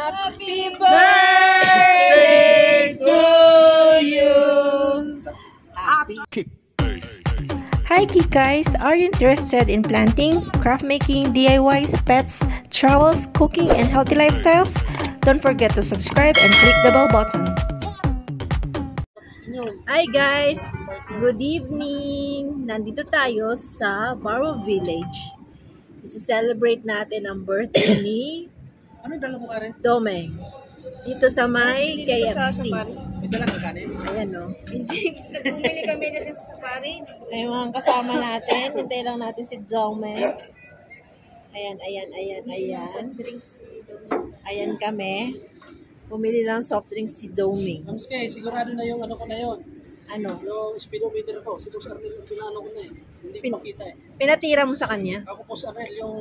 Happy birthday to you. Happy. Hi Kikais! Are you interested in planting, craft making, DIYs, pets, travels, cooking, and healthy lifestyles? Don't forget to subscribe and click the bell button. Hi guys! Good evening! Nandito tayo sa Barrow Village. Isi-celebrate natin ang birthday ni Domeng. Dito sa may KFC. Ayan o. Bumili kami na sa safari. Ay mga kasama natin. Hintay lang natin si Domeng. Ayan. Ayan kami. Bumili lang soft drinks si Domeng. Kamusta sigurado na yung ano ko na yun. Ano? Yung speedometer ko. Si Boss Arnel yung pinano ko na eh. Hindi ko makita eh. Pinatira mo sa kanya? Ako Boss Arnel yung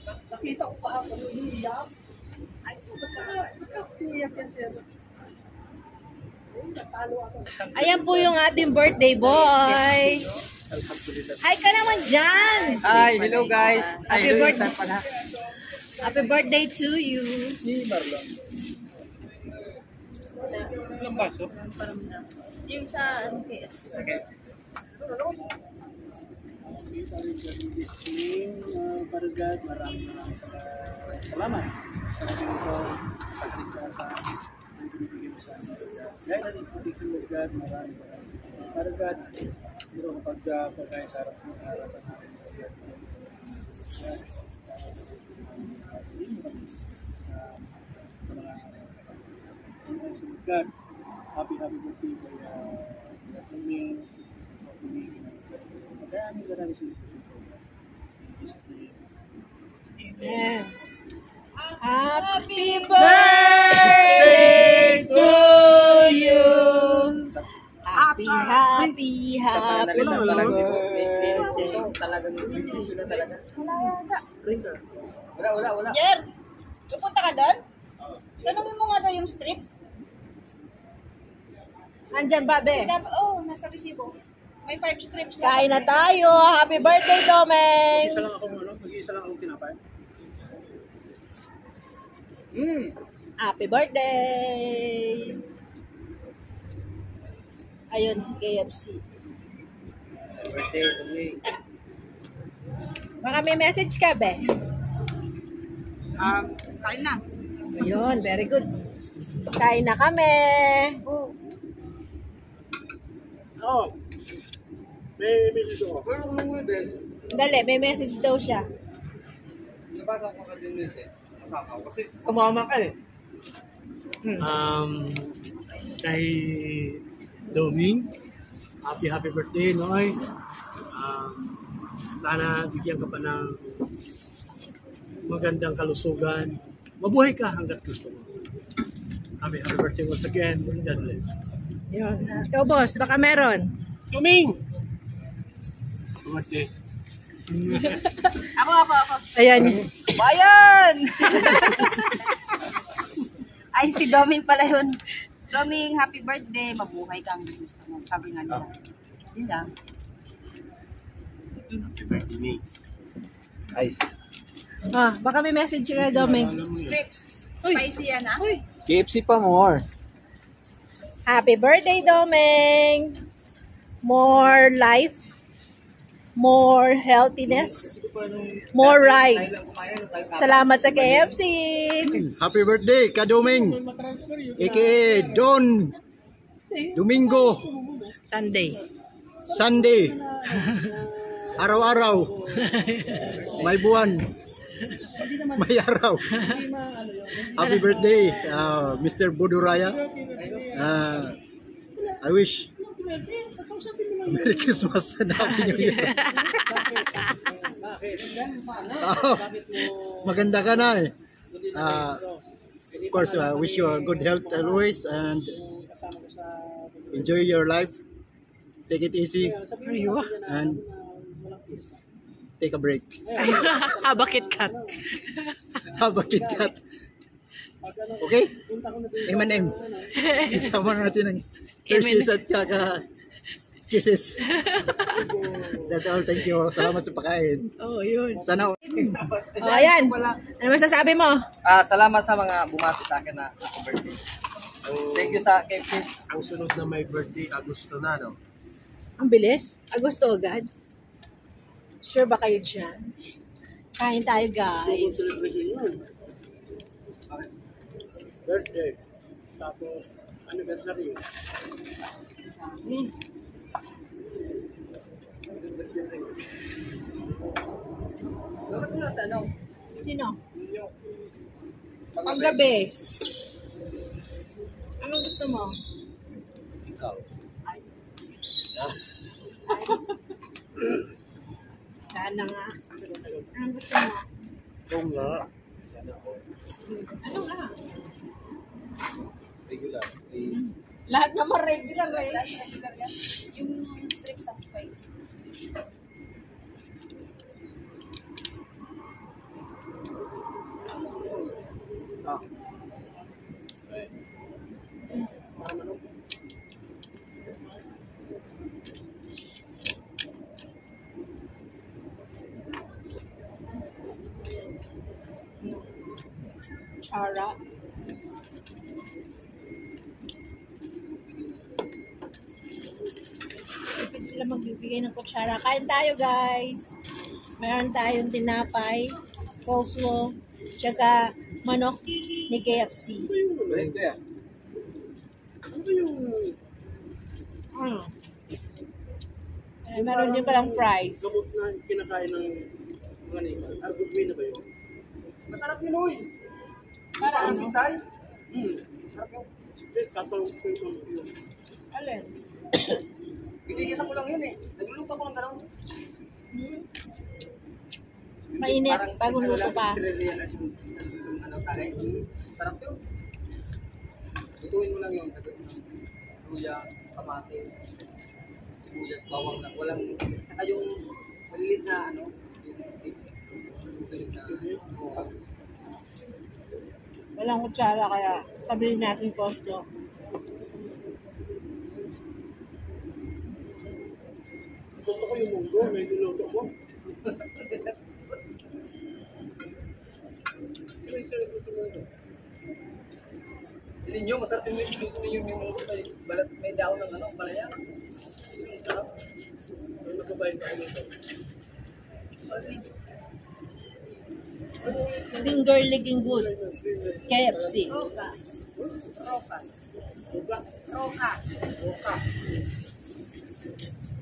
nakita ko pa ako yung iyak. Ay, so iyak kasi ano. Ayan po yung ating birthday boy. Hi ka naman dyan. Hi, hello guys. Happy birthday. Happy birthday to you. Si Marlon. Ilang baso? Yung sa KFC. Okay. Barugad, maraming salamat sa naging sa kanila sa binibigay mo sa amin. Gaya na rin po dito Barugad, maraming Barugad, pero kapag pagkain sa harap ng harapan natin sa mga God, happy birthday kay Domeng. Maraming sa Jesus name. Amen. Happy birthday to you. Happy birthday. Wala. Jer, pupunta ka doon? Tanungin mo nga daw yung strip. Andyan ba, be? Oh, nasa resibo. May 5 strips lang. Kain na tayo. Happy birthday, Domeng. Mag-isa lang ako mag-isa lang akong tinapay. Happy birthday. Ayun si KFC. Birthday, Domeng. Baka may message ka, be? Kain na. Ayun, very good. Kain na kami. Oh. May message ako. Dali, may message daw siya. Nabaga ko ka din message. Kasama ko. Kasi sumama ka eh. Kay Domeng, happy birthday, Noy. Sana bigyan ka pa ng magandang kalusugan. Mabuhay ka hanggat gusto mo. Happy birthday once again. God bless. Yun. Ikaw, boss, baka meron. Domeng! Birthday. Ako. Ayan. Bayan! Ay, si Domeng pala yun. Domeng, happy birthday. Mabuhay kang sabi nga nila. Yun lang. Happy birthday, me. Ice. Baka may message ka, Domeng. Strips. Spicy yan, ah. KFC pa more. Happy birthday, Domeng. More life. More healthiness. More ride. Salamat sa KFC. Happy birthday, Ka Domeng. A.K.A. Don Domingo Sunday. Araw-araw. May buwan. May araw. Happy birthday, Mr. Buduraya. I wish Merry Christmas and Happy New Year. Maganda ka na eh. Of course, wish you a good health always and enjoy your life. Take it easy and take a break. Haba KitKat. Haba KitKat. Okay? M&M. Isama natin ang Hershey's at kaka Kisses. That's all. Thank you. Salamat sa pagkain. Oh, yun. Sana Oh, ayan. Ano masasabi mo? Salamat sa mga bumati sa akin na happy birthday. Thank you sa KFC. Ang sunod na may birthday, Agosto na, no? Ang bilis. Agosto agad. Sure ba kayo dyan? Kain tayo, guys. Celebration yun. Birthday. Tapos, anniversary. Hmm. Bakit mo sa ano? Sino? Panggabi. Anong gusto mo? Ikaw. Sana nga. Anong gusto mo? Oo nga. Ano nga? Regular, please. Lahat naman regular eh. Yung strip sa spicy. Chara. Ipid sila magbibigay ng kutsara. Kain tayo, guys. Meron tayong tinapay, coleslaw, tsaka manok ni KFC. Balik ko yan. Ano ba yung Mm. Meron din palang fries. gamot na kinakain ng mga animal? Argudway na ba yun? Masarap yun, uy. Para ano? Pinsay? Sarap yun. Katulog ko yun. Alin? Binigyan ko lang yun eh. Nagluluto ko ng gano'n. Mainit, bagong luto pa. Ano, taray. Sarap yun. Lutuin mo lang yun. Luya, kamatis, sibuyas, bawang lang. Walang, saka yung malilit na ano, yung malilit na, Walang kutsara kaya tabi natin costo. Gusto ko yung munggo na niluto ko. Hindi nyo, masarap yung luto na yun yung balat, may daon ng ano, palaya. Sarap. Ano nagbabayad tayo nito? Finger licking good. KFC. Roka. Roka. Suga. Roka.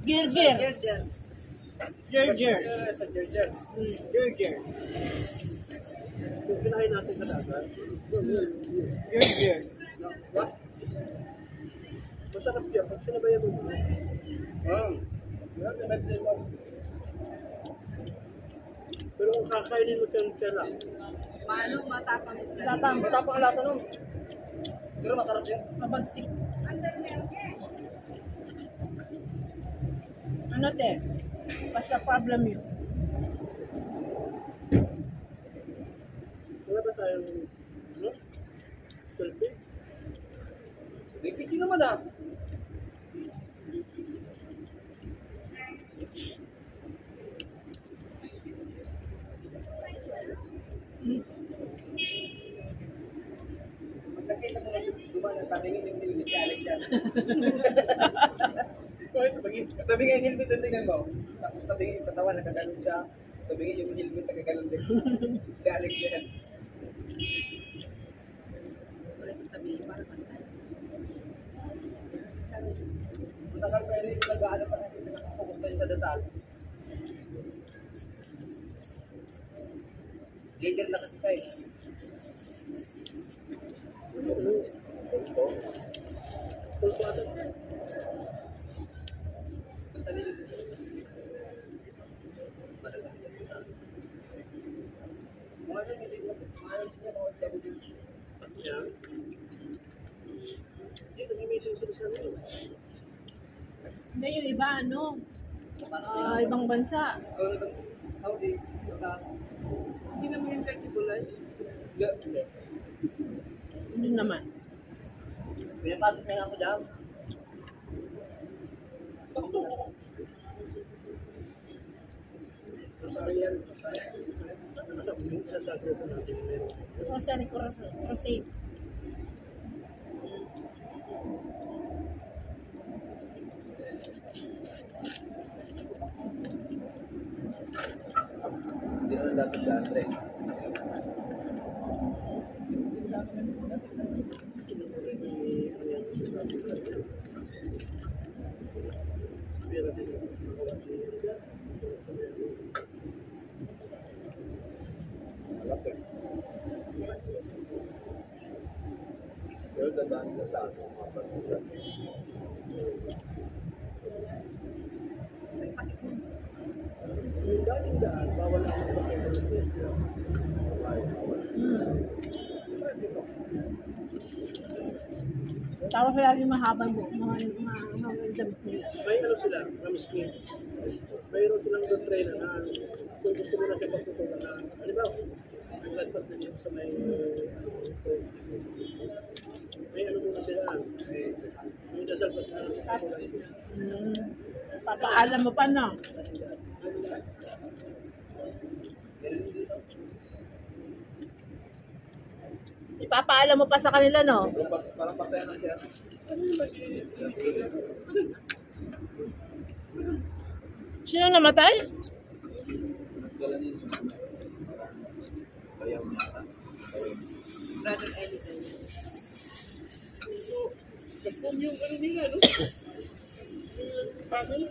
Girgir. Gerger. Gerger. Sa Gerger. Gerger. Kung kinain natin sa dagat, Gerger. what? Masarap yan. Pag sinabayan mo muna. Pero kung kakainin mo siya lang, Paano matapang ito? Tapang. Matapang ang lasa nun. Pero masarap yan. Mabagsik. Under milk eh. Ano te? Basta problem yun. wala ba tayong, ano? Selfie? Hindi naman ah. Pagkakita ko lang dumaan ng tabingin yung helmet si Alex yan. Kahit bagay. Tabingin yung helmet yung tingnan mo. Tapos tabingin yung katawan, nakaganon siya. Tabingin yung helmet, nakaganon din. Si Alex yan. Wala sa tabi. Para pantay. Matagal pa rin yung nag-aano pa kasi nakafocus pa yun sa dasal. Leader na kasi siya eh. Tulpo ata. Basta leader. Madalas yan. Mga siya, hindi mo. Mga siya, mga double. Yan. Hindi, nag-meeting sila sa ano. Hindi yung iba ano? Ibang bansa. Howdy. Hindi naman yung kahit ibulay. Hindi naman. Pinapasok na nga ako dyan. Takto Ariel, sa grupo natin meron. Rosary Crusade. Hindi naman dapat dati. Pero dadaan na sa akin. Yung dating daan, bawal ang pagkakas. Tapos lagi mahabang buhok, mga damit nila. May ano sila, ram skin. Mayroon silang doctrina na kung gusto mo na siya pagtutunan na, halimbawa, ang lagpas na dito sa may ano muna sila, may dasal pa sila. Papaalam mo pa, no? Ipapaalam mo pa sa kanila, no? Parang patayan na siya. Sino namatay? Nagdala niya yung bayaw niya. Brother Eli. Kung yung ano nila, no? Yung family.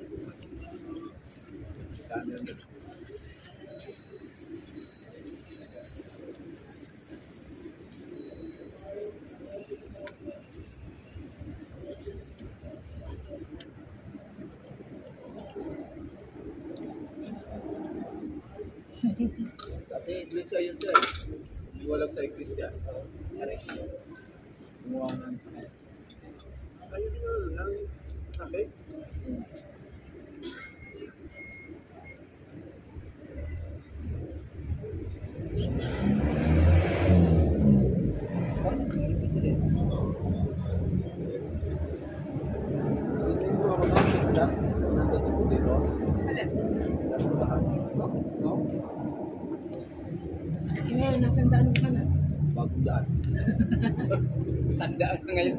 Dati iglesia yun siya. Iwalag sa iglesia. Kumuha nga sa kanya. Ayun din ano lang, sabi. Ngayon, nasandaan ka na. Bagong daan. Sandaan na ngayon.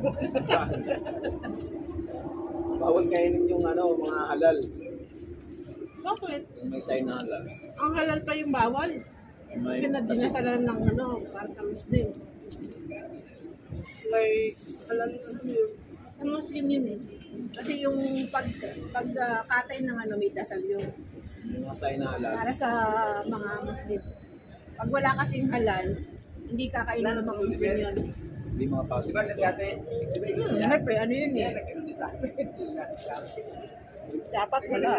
Bawal kainin yung ano, mga halal. Bakit? Yung may sign na halal. Ang halal pa yung bawal. May, Kasi nadinasalan ng ano, para sa Muslim. Like, alam ano yun. Sa Muslim yun eh. Kasi yung pagkatay ng ano, may dasal yun. yung mga sign na halal. Para sa mga Muslim. Pag wala kasing halal, hindi kakainin ng mga Muslim yun. Hindi mga pasok. Diba nag-ate? Siyempre, ano yun eh. Dapat wala.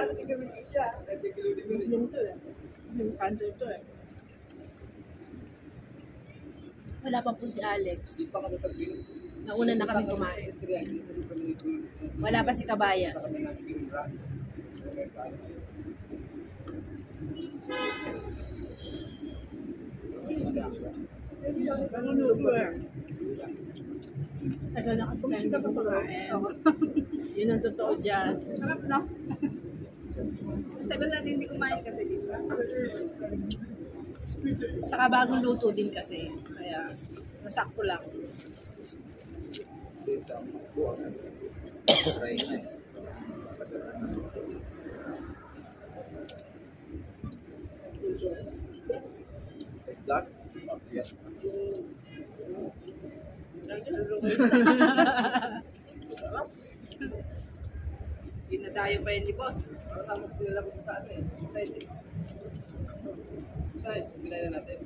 Muslim to eh. Muslim country to eh. Wala pa po si Alex. Nauna na kami kumain. Wala pa si Kabaya. Naluluto eh. Tagal na kasi hindi ko kumain. Yun ang totoo dyan. Sarap, no? Tagal natin hindi kumain kasi dito. Saka bagong luto din kasi. Kaya, masakto lang. Try na eh. Black? Yes. Dinadayo pa yun ni boss. Parang tama ko nila ko sa akin eh. Side, pinaya natin.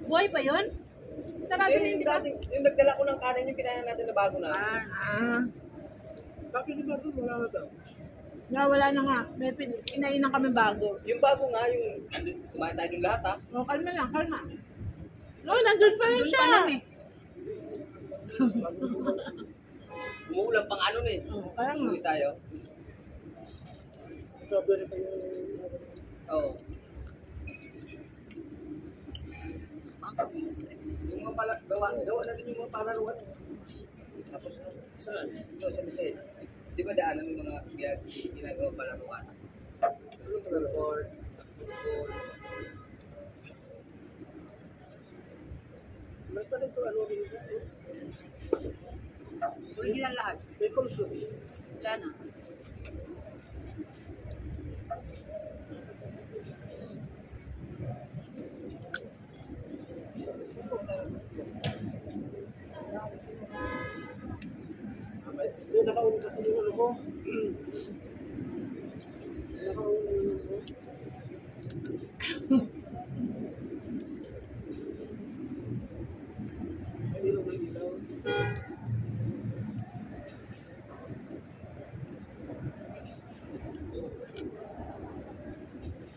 Buhay pa yun? Sarado na yun, di ba? Yung nagdala ko ng kanin yung pinaya natin na bago na. Bakit di ba doon wala na daw? Wala na nga. May inainan kami bago. Yung bago nga, yung kumain tayo yung lahat ha. O, kalma lang, kalma. No, nandun pa rin siya. Umuulan pang ano eh. O, kaya nga. Uwi tayo. Strawberry pa yung... Oo. Yung mga gawa na din yung mga palaruan. Tapos, saan? Ito sa Michelle. Di ba daanan yung mga ginagawa palaruan? Ano palaruan? May pa rin ito, ano rin ito? Original lahat. May coleslaw. Wala na. Hindi, nakauna kasi yung ano ko. Nakauna yung ano ko. May ilaw, may ilaw.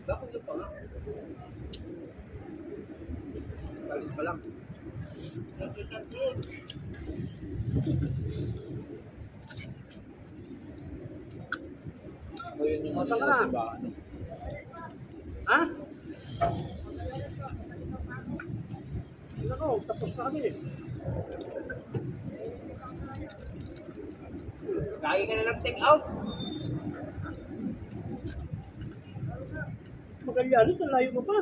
Bakit ito pa nga? Balis pa lang. Ngayon yung Masa ka na? Ha? Nako, tapos na kami. Lagi ka na lang take out. Magallanes, ang layo mo pa.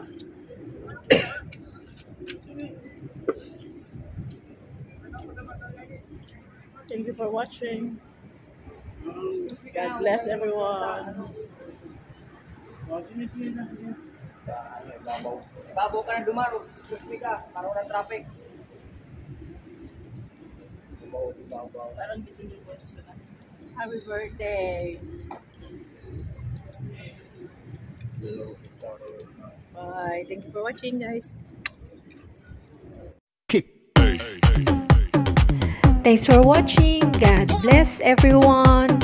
Thank you for watching. God bless everyone. Babaw ka na dumaro. Excuse me ka. Parang ng traffic. Parang bitin yung voice ko na. Happy birthday! Bye! Thank you for watching, guys. Thanks for watching. God bless everyone.